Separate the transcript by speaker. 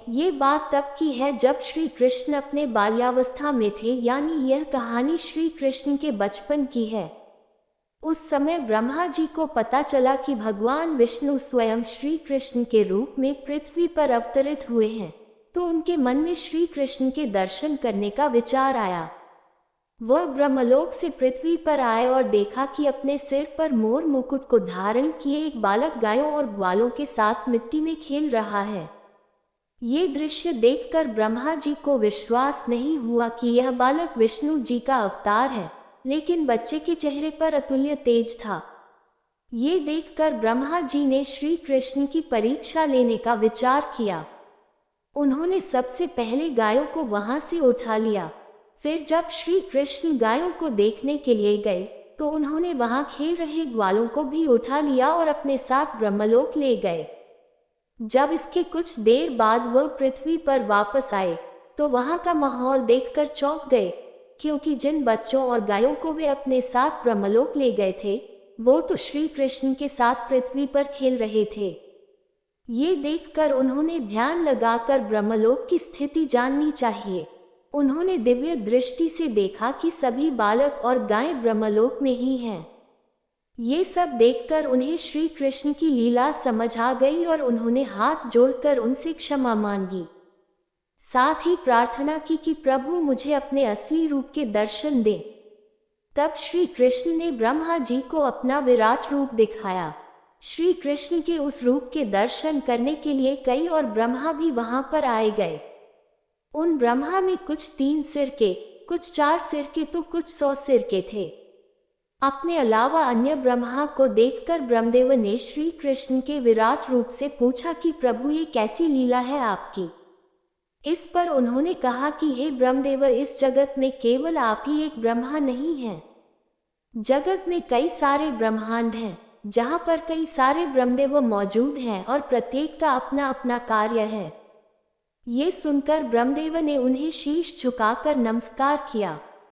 Speaker 1: ये बात तब की है जब श्री कृष्ण अपने बाल्यावस्था में थे, यानी यह कहानी श्री कृष्ण के बचपन की है। उस समय ब्रह्मा जी को पता चला कि भगवान विष्णु स्वयं श्री कृष्ण के रूप में पृथ्वी पर अवतरित हुए हैं, तो उनके मन में श्री कृष्ण के दर्शन करने का विचार आया। वह ब्रह्मलोक से पृथ्वी पर आए और देखा कि अपने सिर पर मोर मुकुट को धारण किए एक बालक गायों और ग्वालों के साथ मिट्टी में खेल रहा है। ये दृश्य देखकर ब्रह्मा जी को विश्वास नहीं हुआ कि यह बालक विष्णु जी का अवतार है, लेकिन बच्चे के चेहरे पर अतुल्य तेज था। ये देखकर ब्रह्मा जी ने श्री कृष्ण की परीक्षा लेने का विचार किया। उन्होंने सबसे पहले गायों को वहां से उठा लिया। फिर जब श्री कृष्ण गायों को देखने के लिए गए, तो उन्होंने वहां खेल रहे ग्वालों को भी उठा लिया और अपने साथ ब्रह्मलोक ले गए। जब इसके कुछ देर बाद वह पृथ्वी पर वापस आए, तो वहां का माहौल देखकर चौंक गए, क्योंकि जिन बच्चों और गायों को वे अपने साथ ब्रह्मलोक ले गए थे, वो तो श्री कृष्ण के साथ पृथ्वी पर खेल रहे थे। ये देखकर उन्होंने ध्यान लगाकर ब्रह्मलोक की स्थिति जाननी चाहिए। उन्होंने दिव्य दृष्टि से देखा कि सभी बालक और गायें ब्रह्मलोक में ही हैं। ये सब देखकर उन्हें श्री कृष्ण की लीला समझ आ गई और उन्होंने हाथ जोड़कर उनसे क्षमा मांगी। साथ ही प्रार्थना की कि प्रभु मुझे अपने असली रूप के दर्शन दें। तब श्री कृष्ण ने ब्रह्मा जी को अपना विराट रूप दिखाया। श्री कृष्ण के उस रूप के दर्शन करने के लिए कई और ब्रह्मा भी वहां पर आए गए। उन ब्रह्मा में कुछ 3 सिर के, कुछ 4 सिर के, तो कुछ 100 सिर के थे। अपने अलावा अन्य ब्रह्मा को देखकर ब्रह्मदेव ने श्री कृष्ण के विराट रूप से पूछा कि प्रभु ये कैसी लीला है आपकी। इस पर उन्होंने कहा कि हे ब्रह्मदेव, इस जगत में केवल आप ही एक ब्रह्मा नहीं हैं। जगत में कई सारे ब्रह्मांड हैं, जहाँ पर कई सारे ब्रह्मदेव मौजूद हैं और प्रत्येक का अपना अपना कार्य है। ये सुनकर ब्रह्मदेव ने उन्हें शीश झुकाकर नमस्कार किया।